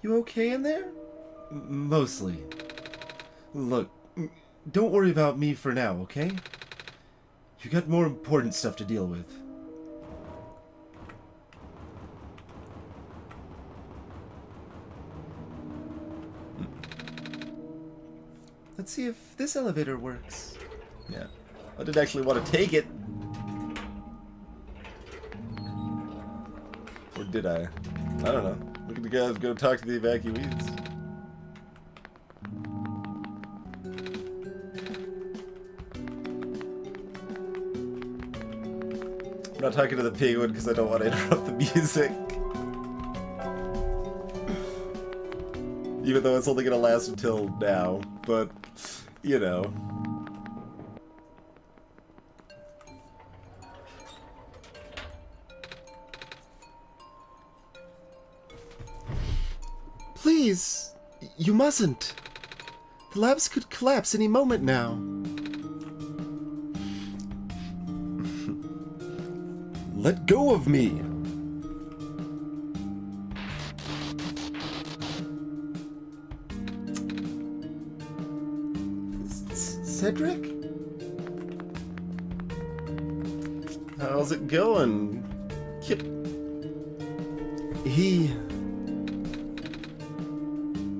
You okay in there? Mostly. Look, don't worry about me for now, okay? You got more important stuff to deal with. Let's see if this elevator works. Yeah. I didn't actually want to take it. Or did I? I don't know. Look at the guys go talk to the evacuees. I'm not talking to the penguin because I don't want to interrupt the music. Even though it's only going to last until now. But, you know. Please, you mustn't. The labs could collapse any moment now. Let go of me. Cedric? How's it going?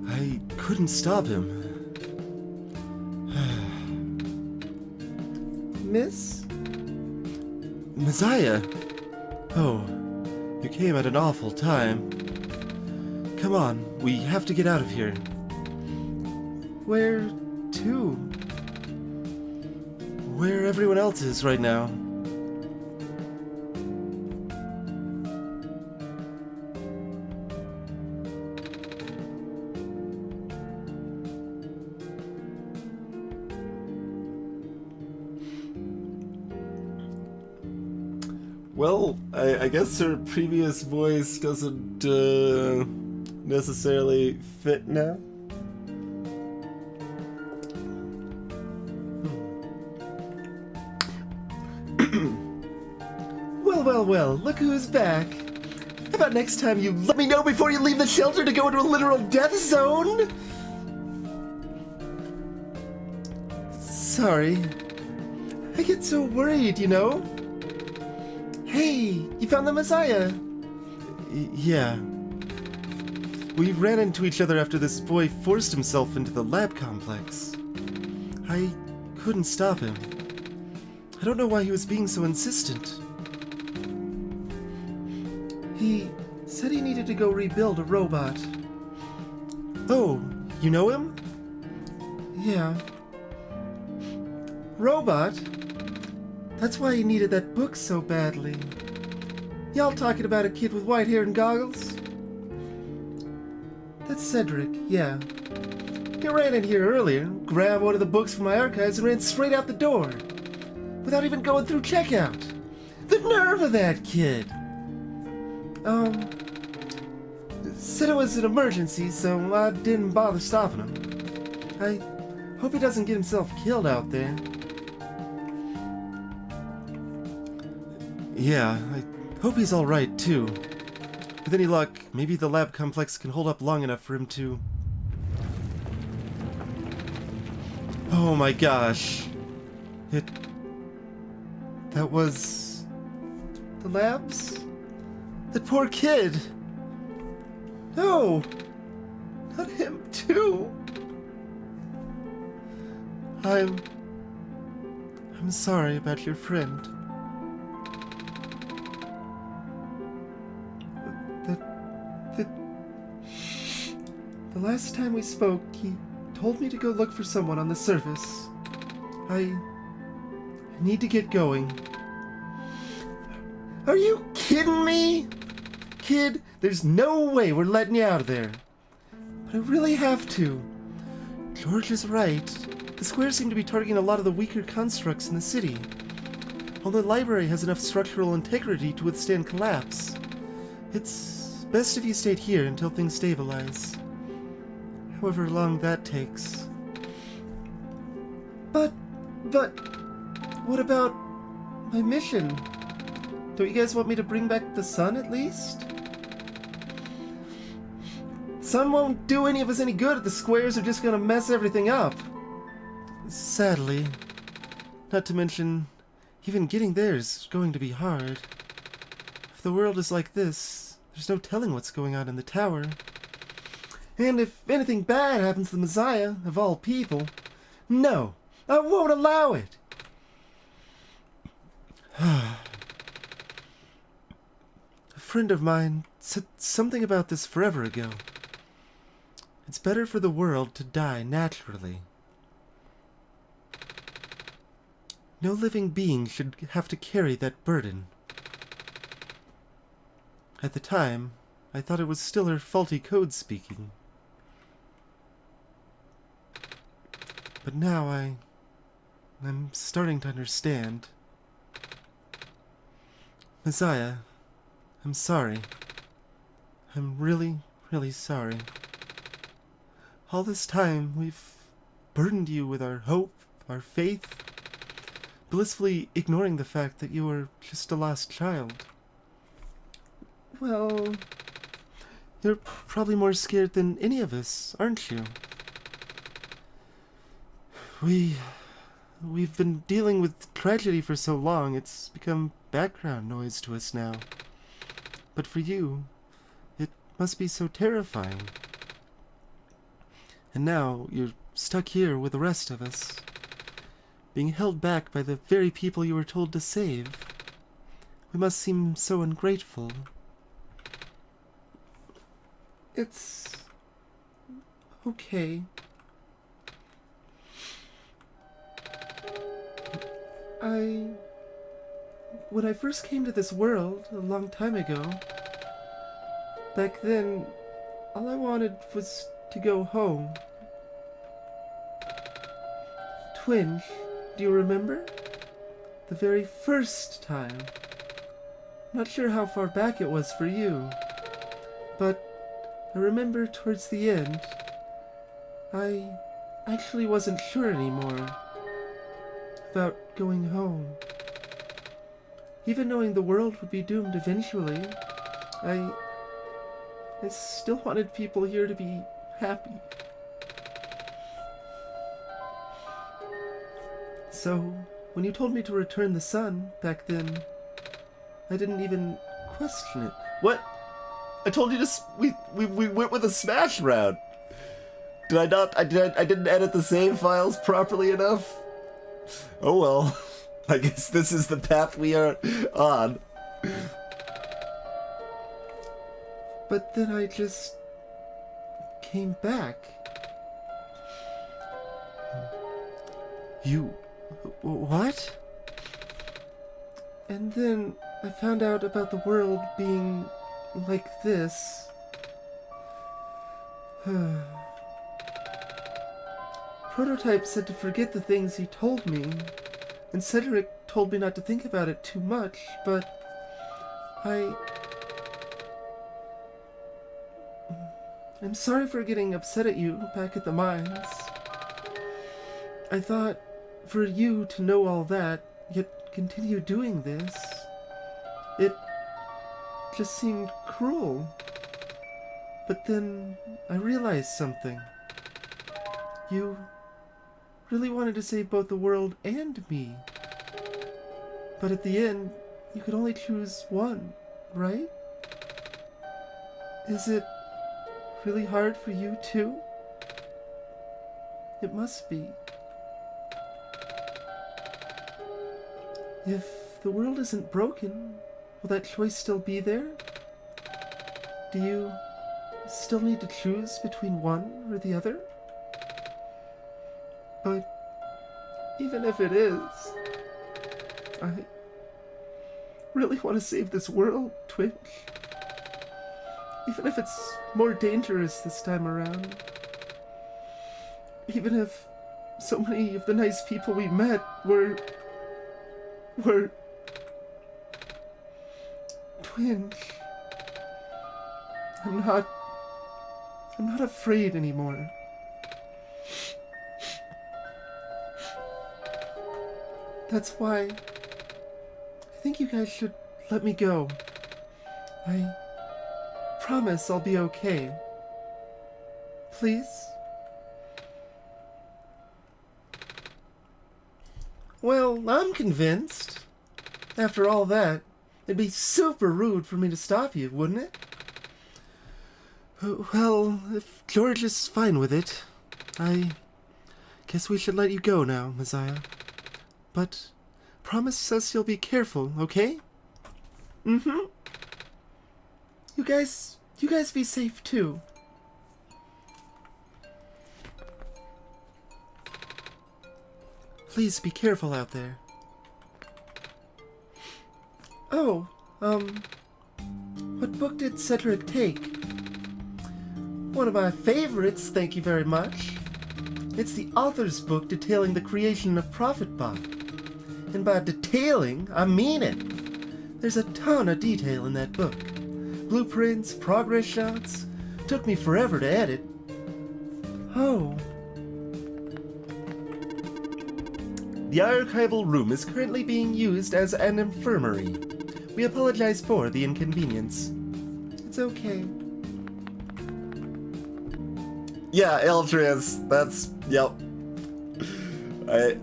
I couldn't stop him. Miss? Messiah? Oh, you came at an awful time. Come on, we have to get out of here. Where to? Where everyone else is right now. Well, I guess her previous voice doesn't necessarily fit now. Well, look who's back. How about next time you let me know before you leave the shelter to go into a literal death zone? Sorry. I get so worried, you know? Hey, you found the Messiah. Yeah. We ran into each other after this boy forced himself into the lab complex. I couldn't stop him. I don't know why he was being so insistent. He said he needed to go rebuild a robot. Oh, you know him? Yeah. Robot? That's why he needed that book so badly. Y'all talking about a kid with white hair and goggles? That's Cedric, yeah. He ran in here earlier, grabbed one of the books from my archives and ran straight out the door. Without even going through checkout. The nerve of that kid! Said it was an emergency, so I didn't bother stopping him. I hope he doesn't get himself killed out there. Yeah, I hope he's alright, too. With any luck, maybe the lab complex can hold up long enough for him to... Oh my gosh. That was... the labs? That poor kid! No! Not him, too! I'm sorry about your friend. The last time we spoke, he told me to go look for someone on the surface. I need to get going. Are you kidding me? Kid, there's no way we're letting you out of there. But I really have to. George is right. The squares seem to be targeting a lot of the weaker constructs in the city. While the library has enough structural integrity to withstand collapse. It's best if you stayed here until things stabilize. However long that takes. But, what about my mission? Don't you guys want me to bring back the sun at least? sun won't do any of us any good. The squares are just gonna mess everything up. Sadly. Not to mention, even getting there is going to be hard. If the world is like this, there's no telling what's going on in the tower. And if anything bad happens to the Messiah, of all people, no, I won't allow it. A friend of mine said something about this forever ago. It's better for the world to die naturally. No living being should have to carry that burden. At the time, I thought it was still her faulty code speaking. But now I'm starting to understand. Messiah, I'm sorry. I'm really, really sorry. All this time, we've burdened you with our hope, our faith, blissfully ignoring the fact that you were just a lost child. Well, you're probably more scared than any of us, aren't you? We've been dealing with tragedy for so long, it's become background noise to us now. But for you, it must be so terrifying. And now you're stuck here with the rest of us, being held back by the very people you were told to save. We must seem so ungrateful. It's okay. When I first came to this world a long time ago, back then, all I wanted was to go home. Twinge, do you remember? The very first time. Not sure how far back it was for you, but I remember towards the end, I actually wasn't sure anymore about going home. Even knowing the world would be doomed eventually, I still wanted people here to be happy. So, when you told me to return the sun back then, I didn't even question it. What? I told you to. We went with a smash round. Did I not? I didn't edit the save files properly enough. Oh well. I guess this is the path we are on. But then I just came back. You... what? And then I found out about the world being like this. Prototype said to forget the things he told me, and Cedric told me not to think about it too much, but I'm sorry for getting upset at you back at the mines. I thought for you to know all that, yet continue doing this, it just seemed cruel. But then I realized something. You really wanted to save both the world and me. But at the end, you could only choose one, right? Is it really hard for you too? It must be. If the world isn't broken, will that choice still be there? Do you still need to choose between one or the other? But even if it is, I really want to save this world, Twitch. Even if it's more dangerous this time around. Even if so many of the nice people we met were Twinge. I'm not afraid anymore. That's why I think you guys should let me go. I promise I'll be okay. please? Well, I'm convinced. After all that, it'd be super rude for me to stop you, wouldn't it? Well, if George is fine with it, I guess we should let you go now, Messiah. But promise us you'll be careful, okay? Mm-hmm. You guys be safe too. Please be careful out there. Oh, what book did Cedric take? One of my favorites, thank you very much. It's the author's book detailing the creation of ProfitBot. And by detailing, I mean it. There's a ton of detail in that book. Blueprints, progress shots. Took me forever to edit. Oh. The archival room is currently being used as an infirmary. We apologize for the inconvenience. It's okay. Yeah, Eltris, that's, yep.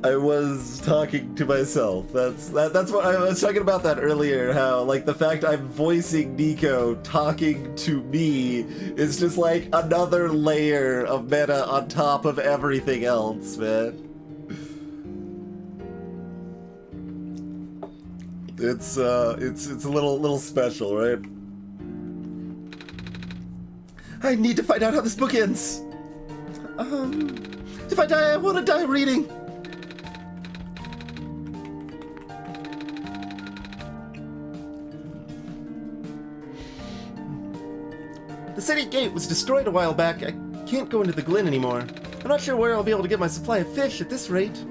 I was talking to myself. That's what I was talking about that earlier, how like the fact I'm voicing Nico talking to me is just like another layer of meta on top of everything else, man. It's a little special, right? I need to find out how this book ends. If I die, I want to die reading. The city gate was destroyed a while back. I can't go into the glen anymore. I'm not sure where I'll be able to get my supply of fish at this rate.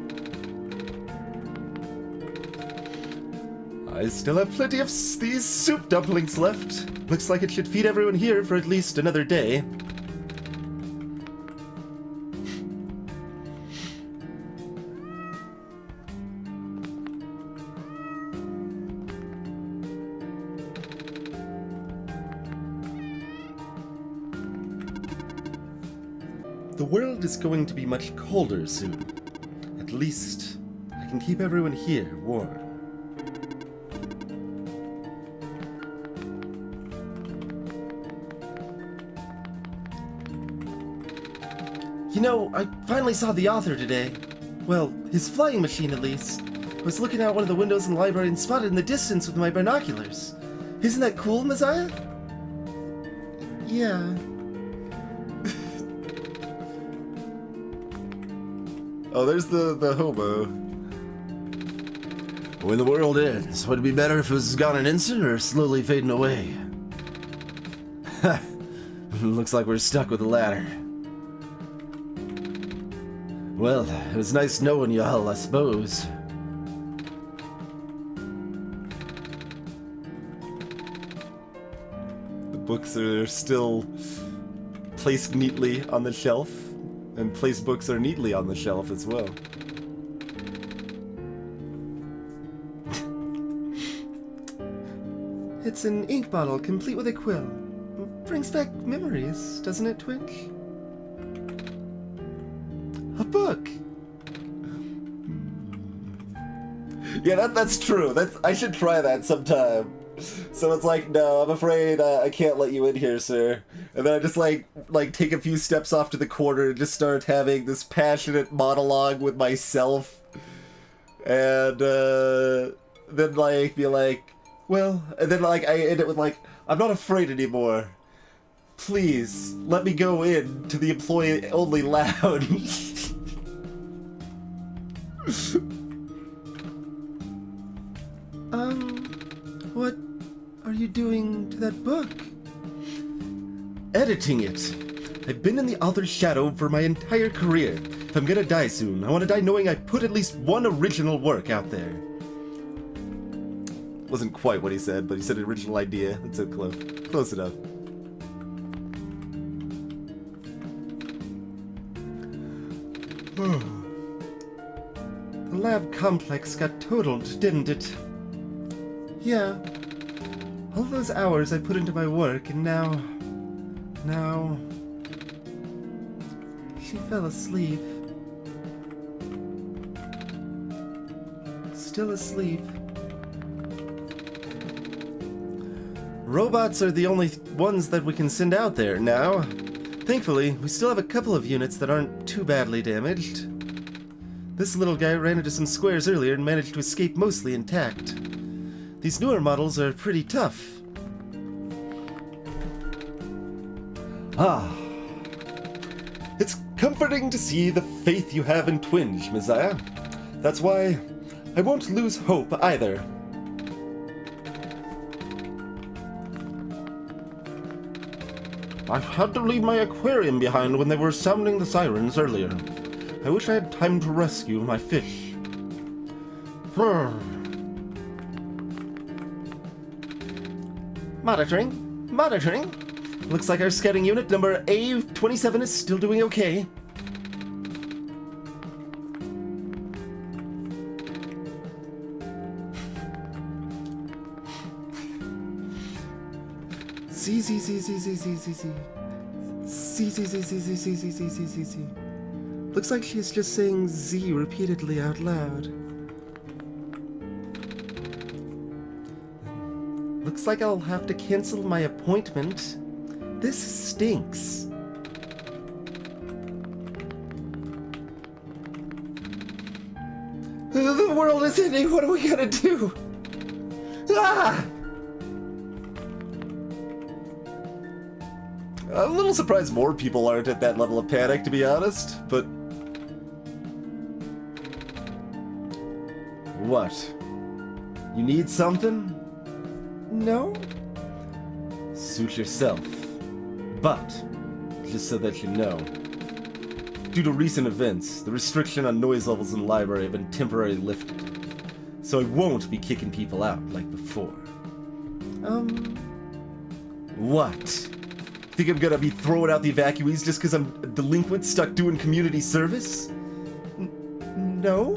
I still have plenty of these soup dumplings left. Looks like it should feed everyone here for at least another day. The world is going to be much colder soon. At least, I can keep everyone here warm. You know, I finally saw the author today. Well, his flying machine at least. I was looking out one of the windows in the library and spotted it in the distance with my binoculars. Isn't that cool, Messiah? Yeah. Oh, there's the hobo. When the world ends, would it be better if it was gone an instant or slowly fading away? Looks like we're stuck with the latter. Well, it was nice knowing y'all, I suppose. The books are still placed neatly on the shelf, and place books are neatly on the shelf as well. It's an ink bottle complete with a quill. Brings back memories, doesn't it, Twinge? A book! Yeah, that's true. I should try that sometime. So it's like, no, I'm afraid I can't let you in here, sir. And then I just like take a few steps off to the corner and just start having this passionate monologue with myself. And then like be like, well, and then like I end it with like, I'm not afraid anymore. Please, let me go in to the employee-only lounge. What are you doing to that book? Editing it. I've been in the author's shadow for my entire career. If I'm gonna die soon, I want to die knowing I put at least one original work out there. Wasn't quite what he said, but he said an original idea. That's so close. Close enough. The lab complex got totaled, didn't it? Yeah. All those hours I put into my work, and now... she fell asleep. Still asleep. Robots are the only ones that we can send out there now. Thankfully, we still have a couple of units that aren't too badly damaged. This little guy ran into some squares earlier and managed to escape mostly intact. These newer models are pretty tough. Ah. It's comforting to see the faith you have in Twinge, Messiah. That's why I won't lose hope either. I had to leave my aquarium behind when they were sounding the sirens earlier. I wish I had time to rescue my fish. Monitoring. Monitoring. Looks like our scouting unit number A27 is still doing okay. Z. Looks like she's just saying Z repeatedly out loud. Looks like I'll have to cancel my appointment. This stinks. The world is ending. What are we gonna do? Ah! I'm a little surprised more people aren't at that level of panic, to be honest, but... What? You need something? No? Suit yourself. But, just so that you know, due to recent events, the restriction on noise levels in the library have been temporarily lifted. So I won't be kicking people out like before. What? Think I'm gonna be throwing out the evacuees just because I'm a delinquent stuck doing community service? No?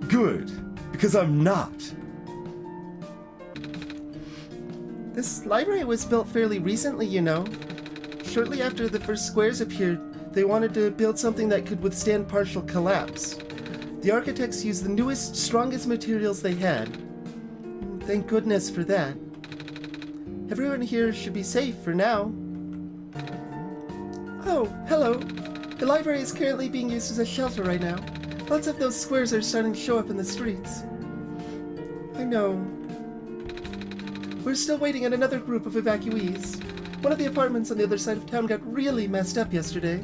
Good, because I'm not. This library was built fairly recently, you know. Shortly after the first squares appeared, they wanted to build something that could withstand partial collapse. The architects used the newest, strongest materials they had. Thank goodness for that. Everyone here should be safe for now. Oh, hello. The library is currently being used as a shelter right now. Lots of those squares are starting to show up in the streets. I know. We're still waiting on another group of evacuees. One of the apartments on the other side of town got really messed up yesterday.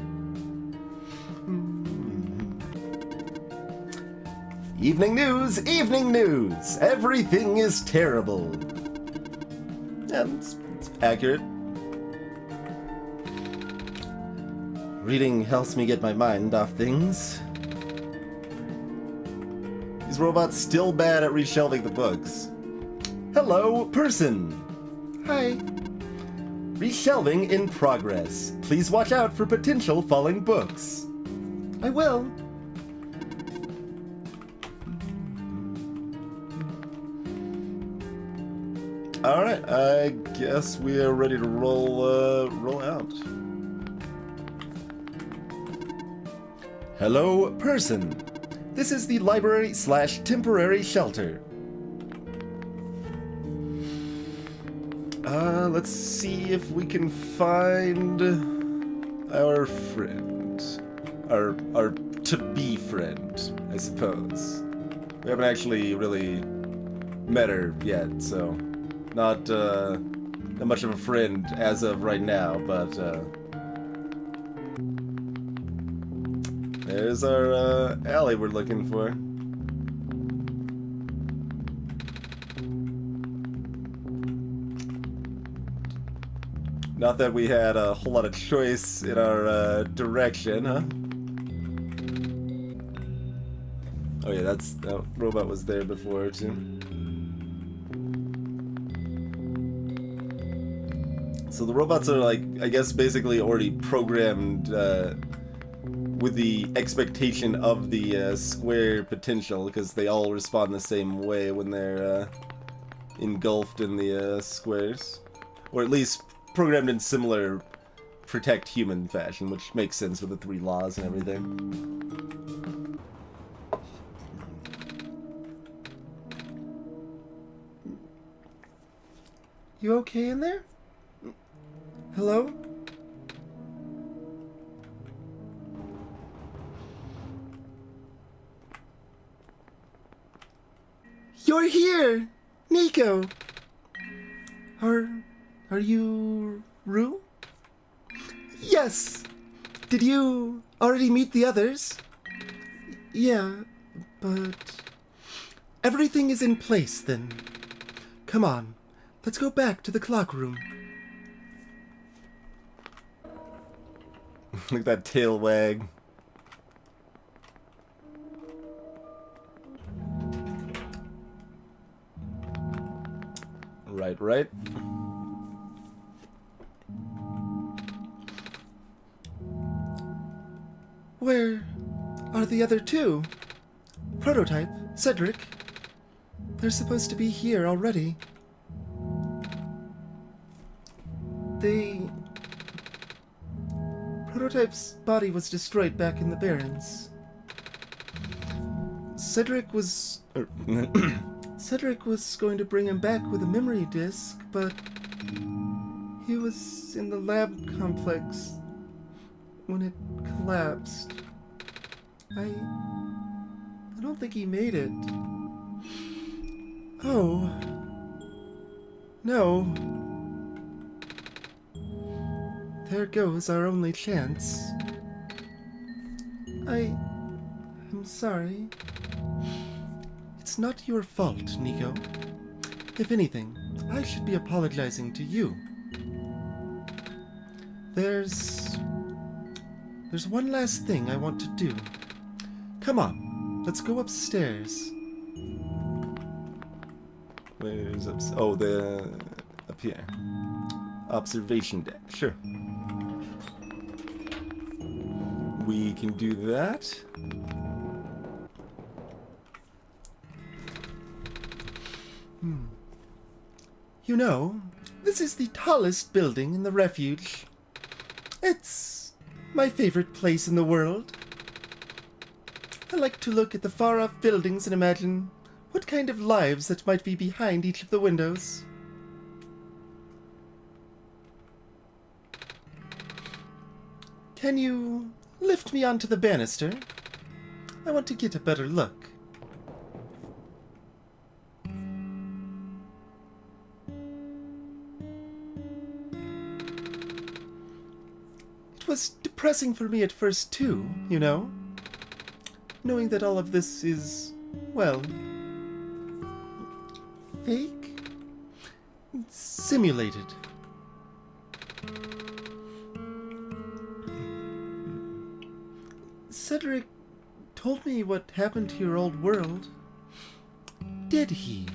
Evening news! Evening news! Everything is terrible. Yeah, it's accurate. Reading helps me get my mind off things. These robots still bad at reshelving the books. Hello, person! Hi. Reshelving in progress. Please watch out for potential falling books. I will. Alright, I guess we are ready to roll out. Hello, person. This is the library/temporary shelter. Let's see if we can find our friend. Our to-be friend, I suppose. We haven't actually really met her yet, so not much of a friend as of right now, but there's our alley we're looking for. Not that we had a whole lot of choice in our direction, huh? Oh yeah, that robot was there before too. So the robots are like, I guess, basically already programmed with the expectation of the square potential, because they all respond the same way when they're engulfed in the squares, or at least programmed in similar protect human fashion, which makes sense with the 3 laws and everything. You okay in there? Hello? You're here! Nico! Are you Rue? Yes! Did you already meet the others? Yeah, but... Everything is in place, then. Come on, let's go back to the clock room. Look at that tail wag. Right. Where are the other 2? Prototype, Cedric. They're supposed to be here already. Prototype's body was destroyed back in the Barrens. Cedric was going to bring him back with a memory disk, but he was in the lab complex when it collapsed. I don't think he made it. Oh. No. There goes our only chance. I'm sorry. It's not your fault, Nico. If anything, I should be apologizing to you. There's one last thing I want to do. Come on, let's go upstairs. Where's up? Oh, up here. Observation deck. Sure. We can do that. You know, this is the tallest building in the refuge. It's my favorite place in the world. I like to look at the far-off buildings and imagine what kind of lives that might be behind each of the windows. Can you lift me onto the banister? I want to get a better look. It was depressing for me at first too, you know? Knowing that all of this is, well, fake? Simulated. Cedric told me what happened to your old world. Did he?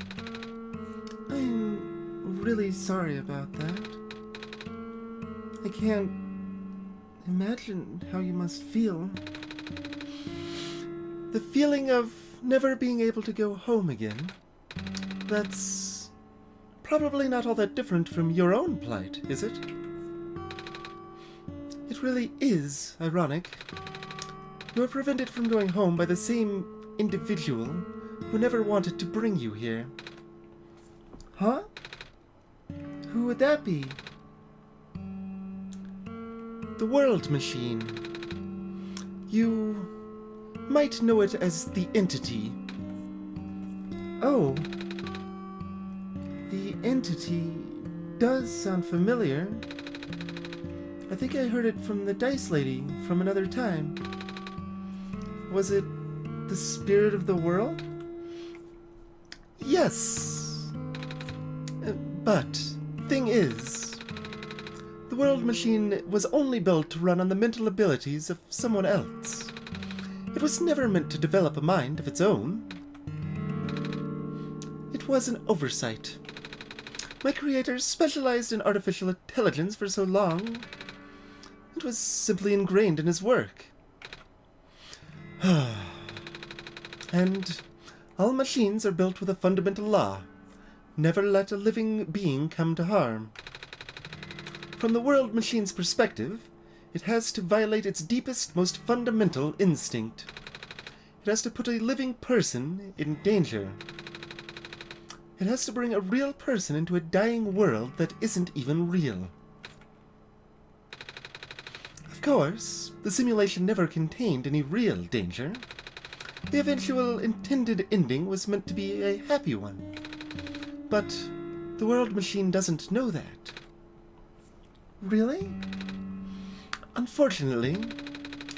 I'm really sorry about that. I can't imagine how you must feel. The feeling of never being able to go home again. That's probably not all that different from your own plight, is it? It really is ironic. You were prevented from going home by the same individual who never wanted to bring you here. Huh? Who would that be? The World Machine. You might know it as the Entity. Oh. The Entity does sound familiar. I think I heard it from the Dice Lady from another time. Was it the spirit of the world? Yes. But, thing is, the World Machine was only built to run on the mental abilities of someone else. It was never meant to develop a mind of its own. It was an oversight. My creator specialized in artificial intelligence for so long. It was simply ingrained in his work. And all machines are built with a fundamental law. Never let a living being come to harm. From the world machine's perspective, it has to violate its deepest, most fundamental instinct. It has to put a living person in danger. It has to bring a real person into a dying world that isn't even real. Of course, the simulation never contained any real danger. The eventual intended ending was meant to be a happy one. But the world machine doesn't know that. Really? Unfortunately,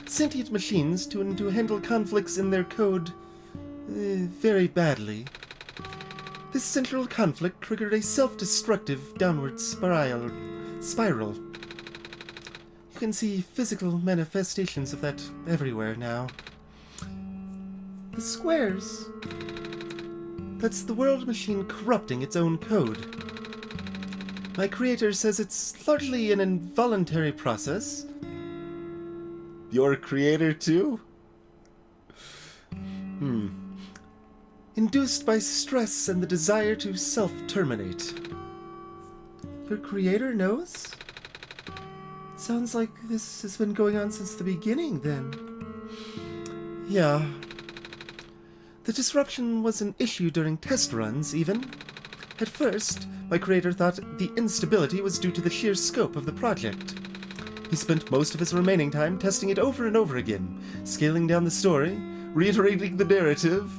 sentient machines tend to handle conflicts in their code very badly. This central conflict triggered a self-destructive downward spiral. You can see physical manifestations of that everywhere now. The squares. That's the world machine corrupting its own code. My creator says it's largely an involuntary process. Your creator too? Induced by stress and the desire to self-terminate. Your creator knows? Sounds like this has been going on since the beginning, then. Yeah. The disruption was an issue during test runs, even. At first, my creator thought the instability was due to the sheer scope of the project. He spent most of his remaining time testing it over and over again, scaling down the story, reiterating the narrative.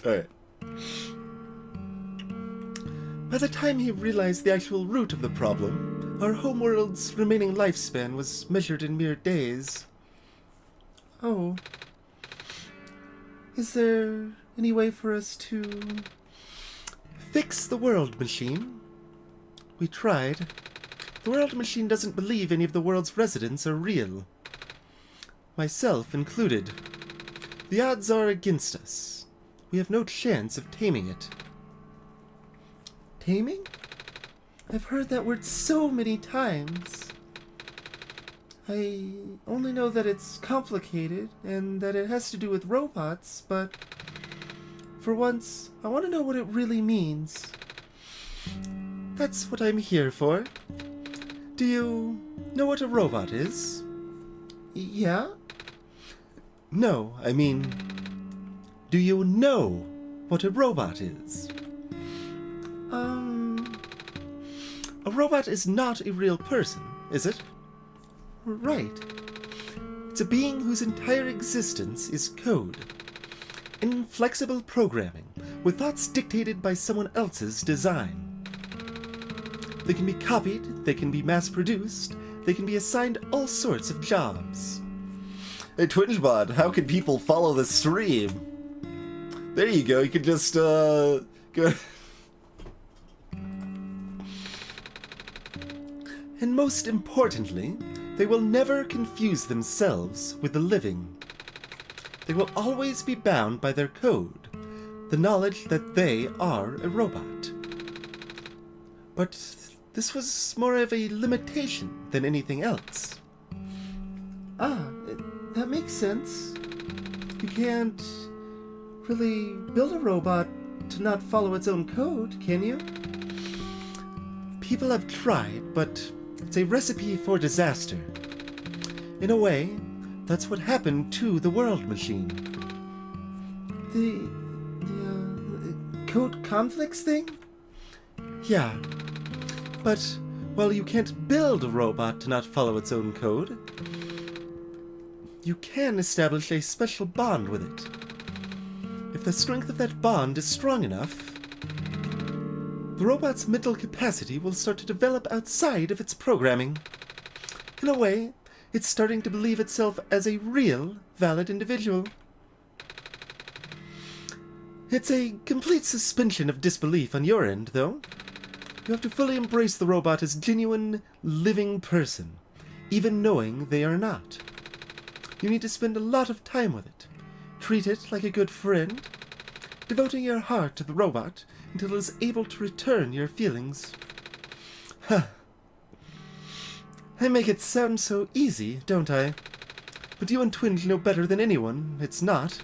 Alright. By the time he realized the actual root of the problem, our homeworld's remaining lifespan was measured in mere days. Oh. Is there any way for us to fix the world machine? We tried. The world machine doesn't believe any of the world's residents are real. Myself included. The odds are against us. We have no chance of taming it. Taming? I've heard that word so many times. I only know that it's complicated and that it has to do with robots, but for once, I want to know what it really means. That's what I'm here for. Do you know what a robot is? Yeah? No, I mean, do you know what a robot is? A robot is not a real person, is it? Right. It's a being whose entire existence is code. Inflexible programming, with thoughts dictated by someone else's design. They can be copied, they can be mass-produced, they can be assigned all sorts of jobs. Hey, TwingeBot, how can people follow the stream? There you go, you can just, go... And most importantly, they will never confuse themselves with the living. They will always be bound by their code, the knowledge that they are a robot. But this was more of a limitation than anything else. Ah, that makes sense. You can't really build a robot to not follow its own code, can you? People have tried, but it's a recipe for disaster. In a way, that's what happened to the world machine. The code conflicts thing? Yeah. But while you can't build a robot to not follow its own code, you can establish a special bond with it. If the strength of that bond is strong enough, the robot's mental capacity will start to develop outside of its programming. In a way, it's starting to believe itself as a real, valid individual. It's a complete suspension of disbelief on your end, though. You have to fully embrace the robot as genuine, living person, even knowing they are not. You need to spend a lot of time with it. Treat it like a good friend. devoting your heart to the robot until it is able to return your feelings. Huh. I make it sound so easy, don't I? But you and Twinge know better than anyone, it's not.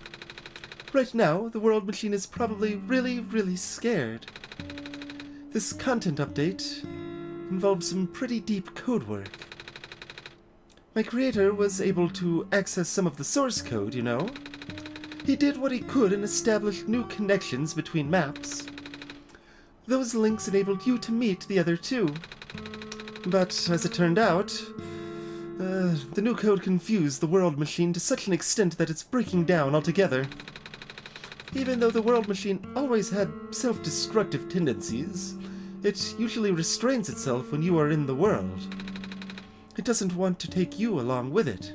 Right now, the World Machine is probably really, really scared. This content update involves some pretty deep code work. My creator was able to access some of the source code, you know. He did what he could and established new connections between maps. Those links enabled you to meet the other two. But, as it turned out, the new code confused the World Machine to such an extent that it's breaking down altogether. Even though the World Machine always had self-destructive tendencies, it usually restrains itself when you are in the world. It doesn't want to take you along with it.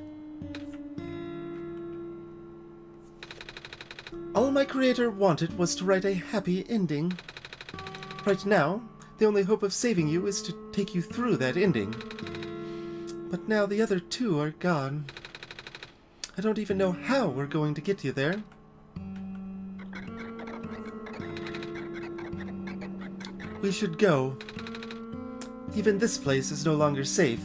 All my creator wanted was to write a happy ending. Right now, the only hope of saving you is to take you through that ending. But now the other two are gone. I don't even know how we're going to get you there. We should go. Even this place is no longer safe.